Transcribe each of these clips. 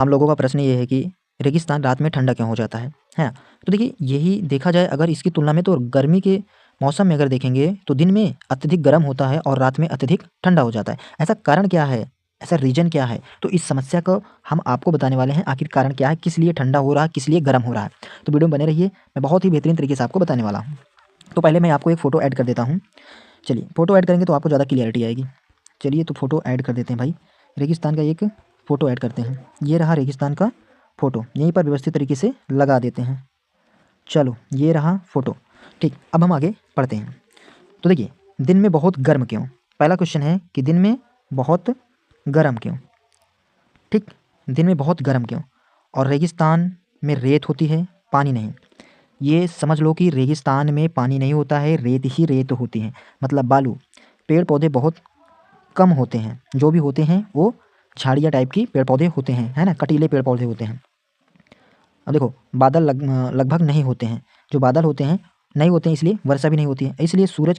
हम लोगों का प्रश्न ये है कि रेगिस्तान रात में ठंडा क्यों हो जाता है ना? तो देखिए यही देखा जाए अगर इसकी तुलना में तो गर्मी के मौसम में अगर देखेंगे तो दिन में अत्यधिक गर्म होता है और रात में अत्यधिक ठंडा हो जाता है। ऐसा कारण क्या है? ऐसा रीज़न क्या है? तो इस समस्या को हम आपको बताने वाले हैं आखिर कारण क्या है? किस लिए ठंडा हो रहा है? किस लिए गर्म हो रहा है? तो वीडियो में बने रहिए, मैं बहुत ही बेहतरीन तरीके से आपको बताने वाला हूँ। तो पहले मैं आपको एक फ़ोटो ऐड कर देता हूँ। चलिए फ़ोटो ऐड करेंगे तो आपको ज़्यादा क्लियरिटी आएगी। चलिए तो फ़ोटो ऐड कर देते हैं भाई। रेगिस्तान का एक फ़ोटो ऐड करते हैं। ये रहा रेगिस्तान का फ़ोटो, यहीं पर व्यवस्थित तरीके से लगा देते हैं। चलो ये रहा फ़ोटो, ठीक। अब हम आगे पढ़ते हैं। तो देखिए दिन में बहुत गर्म क्यों? पहला क्वेश्चन है कि दिन में बहुत गर्म क्यों? ठीक, दिन में बहुत गर्म क्यों? और रेगिस्तान में रेत होती है, पानी नहीं। ये समझ लो कि रेगिस्तान में पानी नहीं होता है, रेत ही रेत होती है, मतलब बालू। पेड़ पौधे बहुत कम होते हैं, जो भी होते हैं वो झाड़ियाँ टाइप की पेड़ पौधे होते हैं, है ना? कटीले पेड़ पौधे होते हैं। अब देखो बादल लगभग नहीं होते हैं, जो बादल होते हैं नहीं होते हैं इसलिए वर्षा भी नहीं होती है, इसलिए सूरज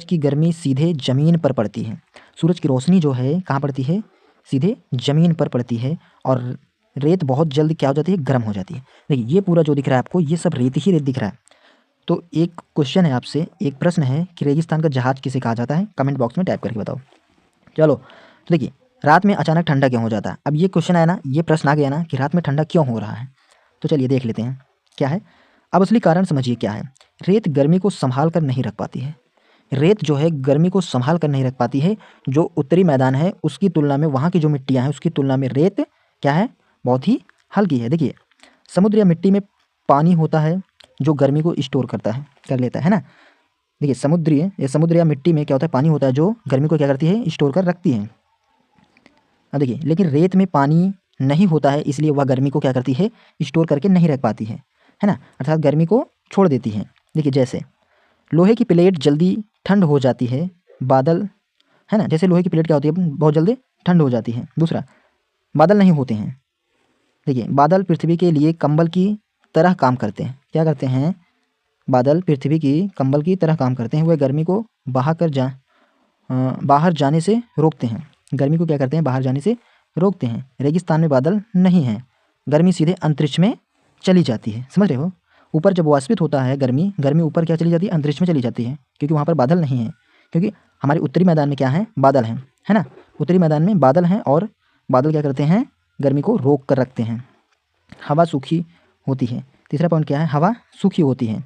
की गर्मी सीधे ज़मीन पर पड़ती है। सूरज की रोशनी जो है कहाँ पड़ती है? सीधे ज़मीन पर पड़ती है और रेत बहुत जल्द क्या हो जाती है? गर्म हो जाती है। देखिए ये पूरा जो दिख रहा है आपको ये सब रेत ही रेत दिख रहा है। तो एक क्वेश्चन है आपसे, एक प्रश्न है कि रेगिस्तान का जहाज किसे कहा जाता है? कमेंट बॉक्स में टाइप करके बताओ। चलो तो देखिए रात में अचानक ठंडा क्यों हो जाता है? अब ये क्वेश्चन आया ना, ये प्रश्न आ गया ना कि रात में ठंडा क्यों हो रहा है? तो चलिए देख लेते हैं क्या है। अब असली कारण समझिए क्या है। रेत गर्मी को संभाल कर नहीं रख पाती है। रेत जो है गर्मी को संभाल कर नहीं रख पाती है। जो उत्तरी मैदान है उसकी तुलना में वहाँ की जो मिट्टियाँ हैं उसकी तुलना में रेत क्या है? बहुत ही हल्की है। देखिए समुद्र या मिट्टी में पानी होता है जो गर्मी को स्टोर कर लेता है ना। देखिए समुद्र या मिट्टी में क्या होता है? पानी होता है जो गर्मी को क्या करती है? स्टोर कर रखती है। अब देखिए लेकिन रेत में पानी नहीं होता है इसलिए वह गर्मी को क्या करती है? स्टोर करके नहीं रख पाती है ना? अर्थात गर्मी को छोड़ देती है। देखिए जैसे लोहे की प्लेट जल्दी ठंड हो जाती है, बादल है ना? जैसे लोहे की प्लेट क्या होती है? बहुत जल्दी ठंड हो जाती है। दूसरा बादल नहीं होते हैं। देखिए बादल पृथ्वी के लिए कंबल की तरह काम करते हैं। क्या करते हैं? बादल पृथ्वी की कंबल की तरह काम करते हैं। वह गर्मी को बाहर जाने से रोकते हैं। गर्मी को क्या करते हैं? बाहर जाने से रोकते हैं। रेगिस्तान में बादल नहीं हैं, गर्मी सीधे अंतरिक्ष में चली जाती है। समझ रहे हो? ऊपर जब वाष्पित होता है गर्मी ऊपर क्या चली जाती है? अंतरिक्ष में चली जाती है, क्योंकि वहाँ पर बादल नहीं है। क्योंकि हमारे उत्तरी मैदान में क्या है? बादल हैं, है ना? उत्तरी मैदान में बादल हैं और बादल क्या करते हैं? गर्मी को रोक कर रखते हैं। हवा सूखी होती है। तीसरा पॉइंट क्या है? हवा सूखी होती है।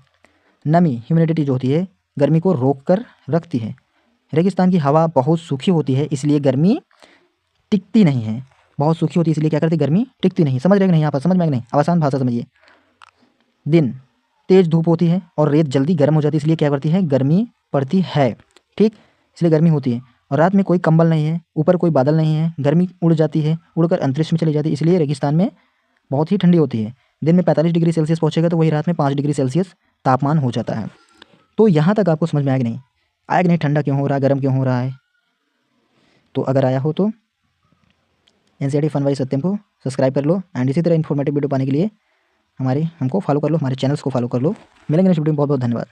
नमी ह्यूमिडिटी जो होती है गर्मी को रोक कर रखती है। रेगिस्तान की हवा बहुत सूखी होती है इसलिए गर्मी टिकती नहीं है। बहुत सूखी होती है इसलिए क्या करती है? गर्मी टिकती नहीं। समझ रहे कि नहीं? यहाँ पर समझ में आया कि नहीं? अब आसान भाषा समझिए। दिन तेज़ धूप होती है और रेत जल्दी गर्म हो जाती है इसलिए क्या करती है? गर्मी पड़ती है। ठीक, इसलिए गर्मी होती है। और रात में कोई कंबल नहीं है, ऊपर कोई बादल नहीं है, गर्मी उड़ जाती है, उड़कर अंतरिक्ष में चली जाती है, इसलिए रेगिस्तान में बहुत ही ठंडी होती है। दिन में 45 डिग्री सेल्सियस पहुँचेगा तो वही रात में 5 डिग्री सेल्सियस तापमान हो जाता है। तो यहाँ तक आपको समझ में आया कि नहीं? आया कि नहीं? ठंडा क्यों हो रहा है, गर्म क्यों हो रहा है? तो अगर आया हो तो एनसीईआरटी फन बाय सत्यम को सब्सक्राइब कर लो एंड इसी तरह इन्फॉर्मेटिव वीडियो पाने के लिए हमको फॉलो कर लो, हमारे चैनल्स को फॉलो कर लो। मिलेंगे नेक्स्ट वीडियो में। बहुत बहुत धन्यवाद।